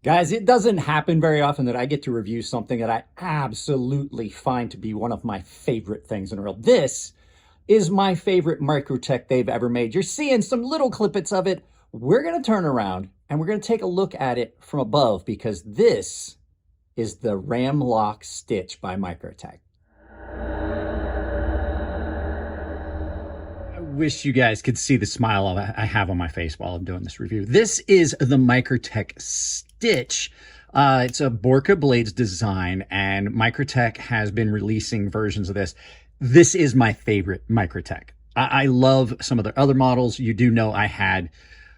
Guys, it doesn't happen very often that I get to review something that I absolutely find to be one of my favorite things in the world. This is my favorite Microtech they've ever made. You're seeing some little clippets of it. We're going to turn around and we're going to take a look at it from above because this is the Ram Lock Stitch by Microtech. Wish you guys could see the smile I have on my face while I'm doing this review. This is the Microtech Stitch. It's a Borka Blades design, and Microtech has been releasing versions of this. This is my favorite Microtech. I love some of their other models. You do know I had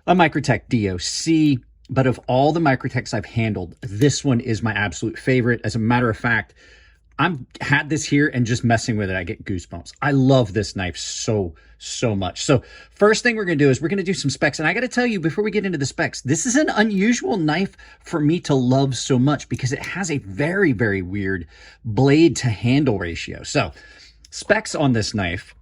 a Microtech DOC, but of all the Microtechs I've handled, this one is my absolute favorite. As a matter of fact, I've had this here and just messing with it, I get goosebumps. I love this knife so much. So first thing we're going to do is we're going to do some specs. And I got to tell you, before we get into the specs, this is an unusual knife for me to love so much because it has a very weird blade to handle ratio. So specs on this knife,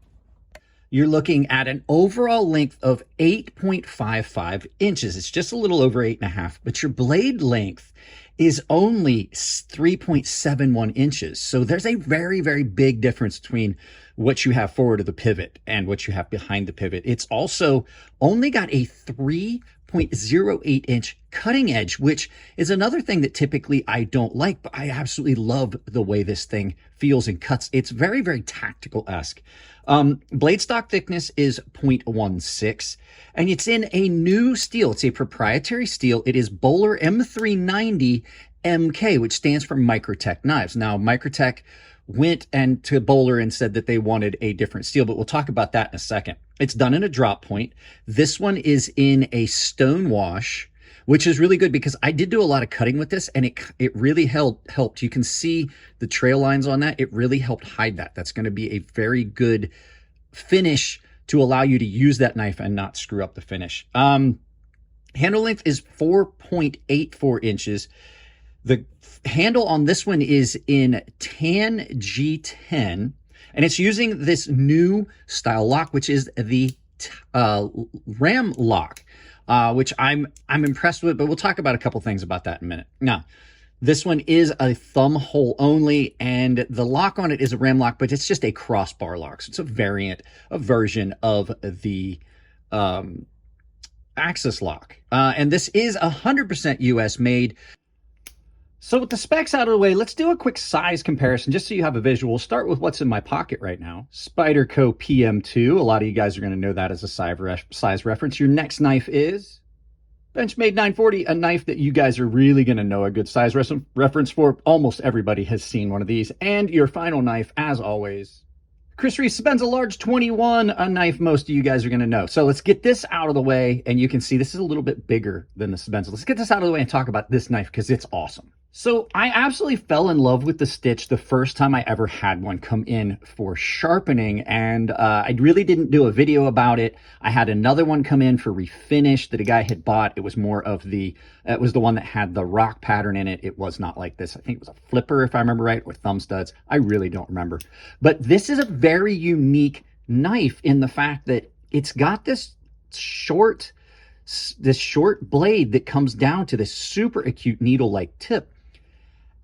you're looking at an overall length of 8.55 inches. It's just a little over 8.5, but your blade length is only 3.71 inches. So there's a very big difference between what you have forward of the pivot and what you have behind the pivot. It's also only got a 3.08 inch cutting edge, which is another thing that typically I don't like, but I absolutely love the way this thing feels and cuts. It's very tactical-esque. Blade stock thickness is 0.16, and it's in a new steel. It's a proprietary steel. It is Bowler M390 MK, which stands for Microtech Knives. Now, Microtech went to Bowler and said that they wanted a different steel, but we'll talk about that in a second. It's done in a drop point. This one is in a stone wash, which is really good because I did do a lot of cutting with this, and it really helped. You can see the trail lines on that. It really helped hide that. That's going to be a very good finish to allow you to use that knife and not screw up the finish. Handle length is 4.84 inches. The handle on this one is in tan G10, and it's using this new style lock, which is the Ram Lock. Which I'm impressed with, but we'll talk about a couple things about that in a minute. Now, this one is a thumb hole only, and the lock on it is a Ram lock, but it's just a crossbar lock. So it's a version of the Axis lock. And this is 100% US made. So with the specs out of the way, let's do a quick size comparison just so you have a visual. We'll start with what's in my pocket right now. Spyderco PM2. A lot of you guys are going to know that as a size reference. Your next knife is Benchmade 940, a knife that you guys are really going to know a good size reference for. Almost everybody has seen one of these. And your final knife, as always, Chris Reese Sebenza Large 21, a knife most of you guys are going to know. So let's get this out of the way, and you can see this is a little bit bigger than the Sebenza. Let's get this out of the way and talk about this knife because it's awesome. So I absolutely fell in love with the Stitch the first time I ever had one come in for sharpening, and I really didn't do a video about it. I had another one come in for refinish that a guy had bought. It was more of it was the one that had the rock pattern in it. It was not like this. I think it was a flipper, if I remember right, or thumb studs. I really don't remember. But this is a very unique knife in the fact that it's got this short blade that comes down to this super acute needle-like tip.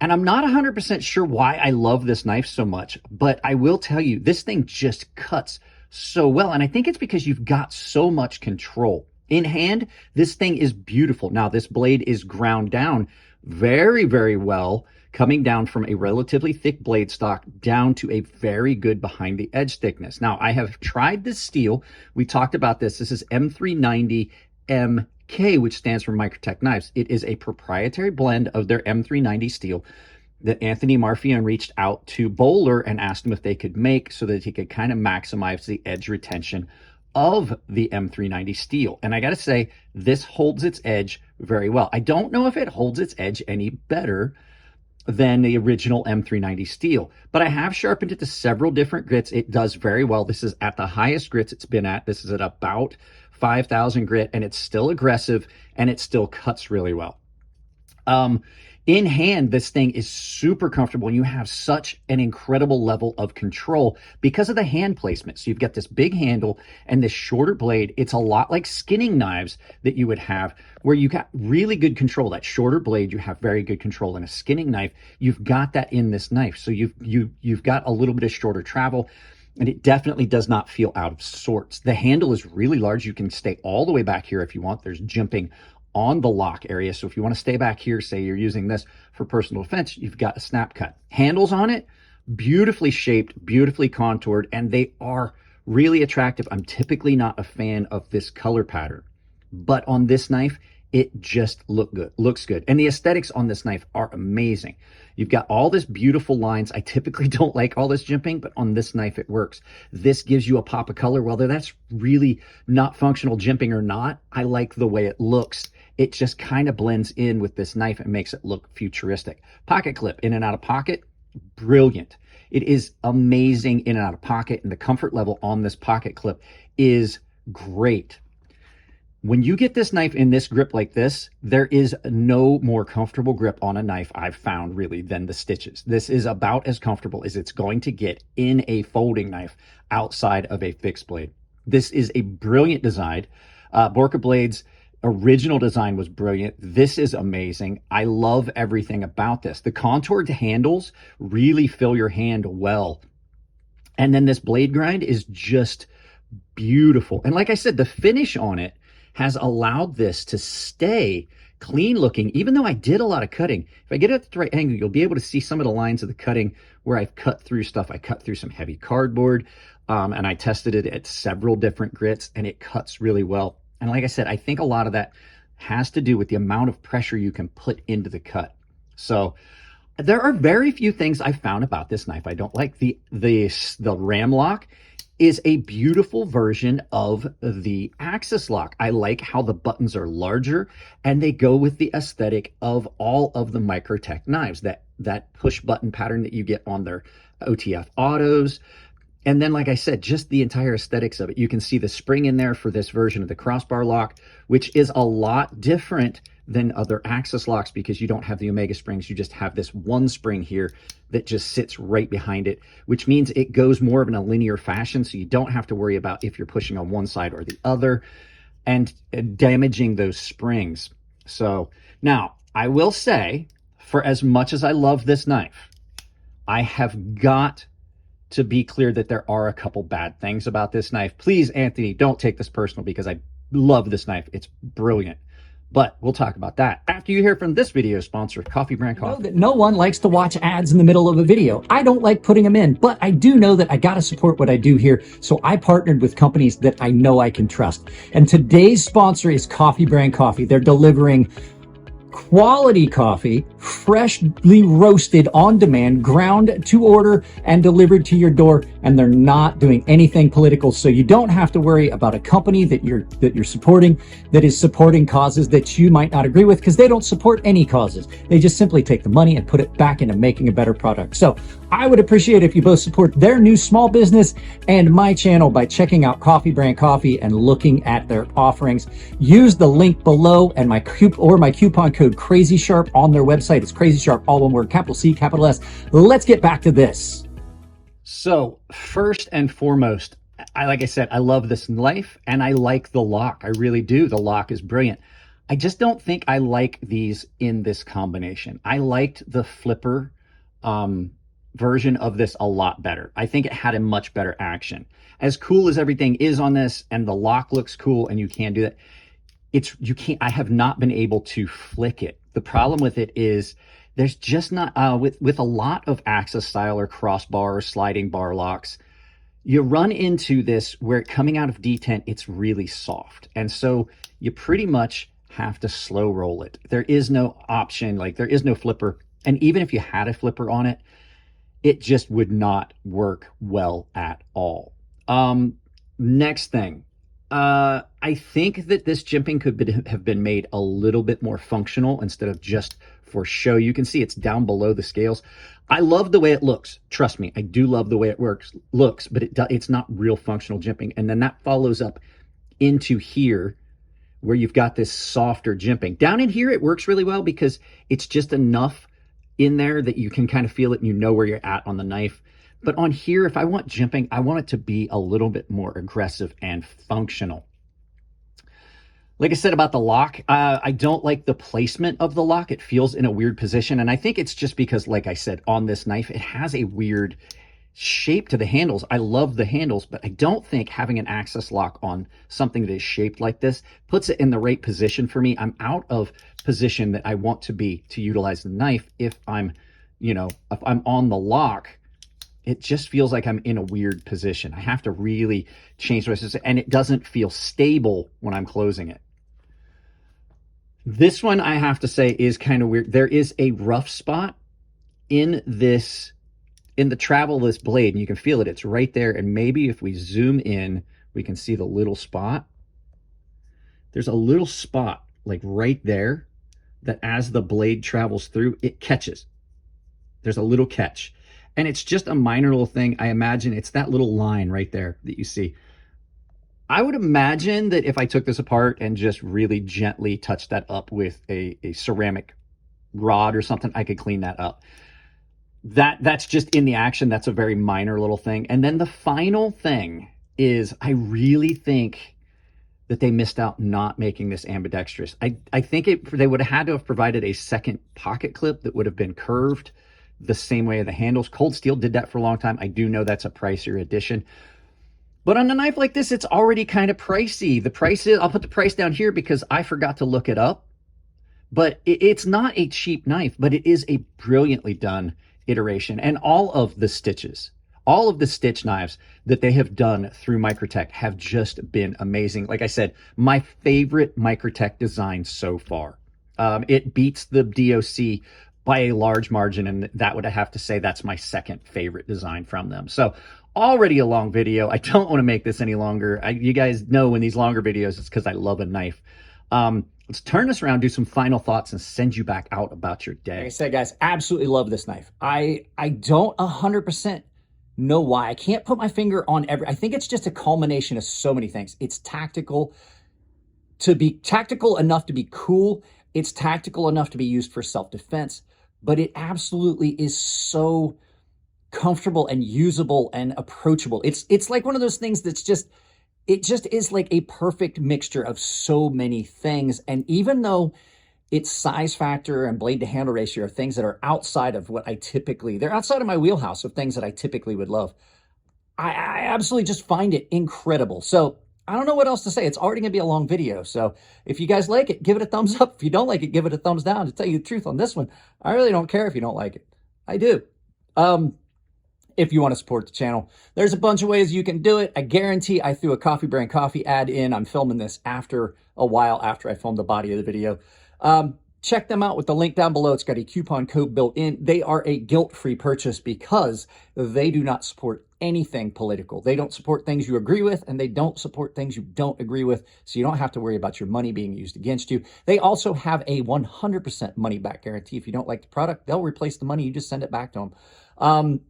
And I'm not 100% sure why I love this knife so much, but I will tell you, this thing just cuts so well. And I think it's because you've got so much control. In hand, this thing is beautiful. Now, this blade is ground down very well, coming down from a relatively thick blade stock down to a very good behind the edge thickness. Now, I have tried this steel. We talked about this. This is M390 MK, which stands for Microtech Knives. It is a proprietary blend of their M390 steel that Anthony Marfion reached out to Bowler and asked him if they could make so that he could kind of maximize the edge retention of the M390 steel. And I got to say, this holds its edge very well. I don't know if it holds its edge any better than the original M390 steel, but I have sharpened it to several different grits. It does very well. This is at the highest grits it's been at. This is at about 5,000 grit, and it's still aggressive and it still cuts really well. Um, in hand, this thing is super comfortable and you have such an incredible level of control because of the hand placement. So you've got this big handle and this shorter blade. It's a lot like skinning knives that you would have where you got really good control. That shorter blade, you have very good control. In a skinning knife, you've got that in this knife. So you've got a little bit of shorter travel. And it definitely does not feel out of sorts. The handle is really large. You can stay all the way back here if you want. There's jimping on the lock area. So if you want to stay back here, say you're using this for personal defense, you've got a snap cut. Handles on it, beautifully shaped, beautifully contoured, and they are really attractive. I'm typically not a fan of this color pattern, but on this knife, it just looks good. And the aesthetics on this knife are amazing. You've got all this beautiful lines. I typically don't like all this jimping, but on this knife, it works. This gives you a pop of color. Whether that's really not functional jimping or not, I like the way it looks. It just kind of blends in with this knife and makes it look futuristic. Pocket clip, in and out of pocket, brilliant. It is amazing in and out of pocket, and the comfort level on this pocket clip is great. When you get this knife in this grip like this, there is no more comfortable grip on a knife I've found really than the Stitches. This is about as comfortable as it's going to get in a folding knife outside of a fixed blade. This is a brilliant design. Borka Blades' original design was brilliant. This is amazing. I love everything about this. The contoured handles really fill your hand well. And then this blade grind is just beautiful. And like I said, the finish on it has allowed this to stay clean looking, even though I did a lot of cutting. If I get it at the right angle, you'll be able to see some of the lines of the cutting where I've cut through stuff. I cut through some heavy cardboard, and I tested it at several different grits, and it cuts really well. And like I said, I think a lot of that has to do with the amount of pressure you can put into the cut. So there are very few things I found about this knife I don't like. The ram lock is a beautiful version of the Axis lock. I like how the buttons are larger and they go with the aesthetic of all of the Microtech knives, that push button pattern that you get on their OTF autos. And then, like I said, just the entire aesthetics of it. You can see the spring in there for this version of the crossbar lock, which is a lot different than other Axis locks because you don't have the Omega springs. You just have this one spring here that just sits right behind it, which means it goes more of in a linear fashion. So you don't have to worry about if you're pushing on one side or the other and damaging those springs. So now I will say, for as much as I love this knife, I have got to be clear that there are a couple bad things about this knife. Please, Anthony, don't take this personal because I love this knife. It's brilliant. But we'll talk about that after you hear from this video sponsor, Coffee Brand Coffee. I know that no one likes to watch ads in the middle of a video. I don't like putting them in, but I do know that I got to support what I do here. So I partnered with companies that I know I can trust. And today's sponsor is Coffee Brand Coffee. They're delivering quality coffee, freshly roasted on demand, ground to order and delivered to your door, and they're not doing anything political. So you don't have to worry about a company that you're supporting that is supporting causes that you might not agree with, because they don't support any causes. They just simply take the money and put it back into making a better product. So I would appreciate if you both support their new small business and my channel by checking out Coffee Brand Coffee and looking at their offerings. Use the link below and my coupon code Crazy Sharp on their website. It's Crazy Sharp, all one word, capital C, capital S. Let's get back to this. So first and foremost, like I said, I love this knife and I like the lock. I really do. The lock is brilliant. I just don't think I like these in this combination. I liked the flipper version of this a lot better. I think it had a much better action. As cool as everything is on this, and the lock looks cool and you can do that, I have not been able to flick it. The problem with it is there's just not, with a lot of Axis style or crossbar or sliding bar locks, you run into this where coming out of detent, it's really soft. And so you pretty much have to slow roll it. There is no option, like there is no flipper. And even if you had a flipper on it, it just would not work well at all. Next thing, I think that this jimping could have been made a little bit more functional instead of just for show. You can see it's down below the scales. I love the way it looks. Trust me, I do love the way it looks, but it's not real functional jimping. And then that follows up into here where you've got this softer jimping. Down in here, it works really well because it's just enough in there that you can kind of feel it and you know where you're at on the knife. But on here, if I want jimping, I want it to be a little bit more aggressive and functional. Like I said about the lock, I don't like the placement of the lock. It feels in a weird position. And I think it's just because, like I said, on this knife, it has a weird shape to the handles. I love the handles, but I don't think having an access lock on something that is shaped like this puts it in the right position for me. I'm out of position that I want to be to utilize the knife. If I'm on the lock, it just feels like I'm in a weird position. I have to really change this, and it doesn't feel stable when I'm closing it. This one, I have to say, is kind of weird. There is a rough spot in the travel of this blade, and you can feel it. It's right there. And maybe if we zoom in, we can see the little spot. There's a little spot like right there that as the blade travels through, it catches. There's a little catch. And it's just a minor little thing. I imagine it's that little line right there that you see. I would imagine that if I took this apart and just really gently touched that up with a ceramic rod or something, I could clean that up. That's just in the action. That's a very minor little thing. And then the final thing is, I really think that they missed out not making this ambidextrous. I think they would have had to have provided a second pocket clip that would have been curved the same way of the handles. Cold Steel did that for a long time. I do know that's a pricier addition. But on a knife like this, it's already kind of pricey. The price is, I'll put the price down here because I forgot to look it up. But it's not a cheap knife, but it is a brilliantly done iteration. And all of the stitches, all of the stitch knives that they have done through Microtech have just been amazing. Like I said, my favorite Microtech design so far. It beats the DOC by a large margin, and that would have to say that's my second favorite design from them. So already a long video. I don't want to make this any longer. You guys know when these longer videos, it's because I love a knife. Let's turn this around, do some final thoughts, and send you back out about your day. Like I said, guys, absolutely love this knife. I don't 100% know why. I can't put my finger on I think it's just a culmination of so many things. It's tactical enough to be cool. It's tactical enough to be used for self-defense, but it absolutely is so comfortable and usable and approachable. It's like one of those things that's it just is like a perfect mixture of so many things. And even though its size factor and blade to handle ratio are things that are outside of what they're outside of my wheelhouse of things that I typically would love, I absolutely just find it incredible. So I don't know what else to say. It's already going to be a long video. So if you guys like it, give it a thumbs up. If you don't like it, give it a thumbs down. To tell you the truth on this one, I really don't care if you don't like it. I do. If you want to support the channel, there's a bunch of ways you can do it. I guarantee I threw a Coffee Brand Coffee ad in. I'm filming this after a while after I filmed the body of the video. Check them out with the link down below. It's got a coupon code built in. They are a guilt-free purchase because they do not support anything political. They don't support things you agree with, and they don't support things you don't agree with, so you don't have to worry about your money being used against you. They also have a 100% money-back guarantee. If you don't like the product, they'll replace the money. You just send it back to them.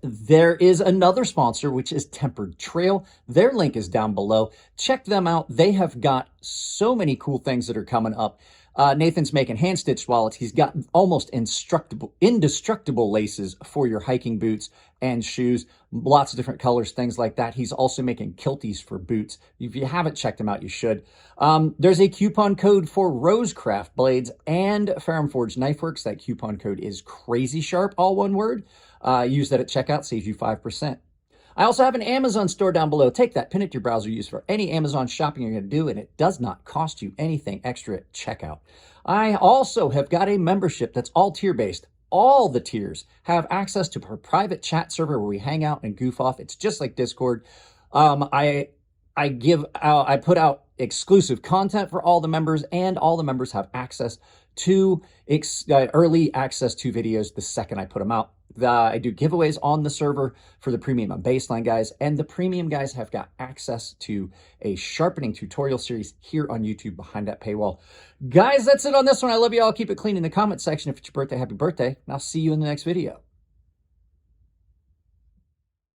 There is another sponsor, which is Tempered Trail. Their link is down below. Check them out. They have got so many cool things that are coming up. Nathan's making hand-stitched wallets. He's got almost indestructible laces for your hiking boots and shoes. Lots of different colors, things like that. He's also making kilties for boots. If you haven't checked him out, you should. There's a coupon code for Rosecraft blades and Ferrum Forge Knife Works. That coupon code is Crazy Sharp, all one word. Use that at checkout, saves you 5%. I also have an Amazon store down below. Take that, pin it to your browser, use for any Amazon shopping you're going to do, and it does not cost you anything extra at checkout. I also have got a membership that's all tier-based. All the tiers have access to our private chat server where we hang out and goof off. It's just like Discord. I put out exclusive content for all the members, and all the members have access to early access to videos the second I put them out. I do giveaways on the server for the premium and baseline guys, and the premium guys have got access to a sharpening tutorial series here on YouTube behind that paywall. Guys, that's it on this one. I love you all. Keep it clean in the comment section. If it's your birthday, happy birthday, and I'll see you in the next video.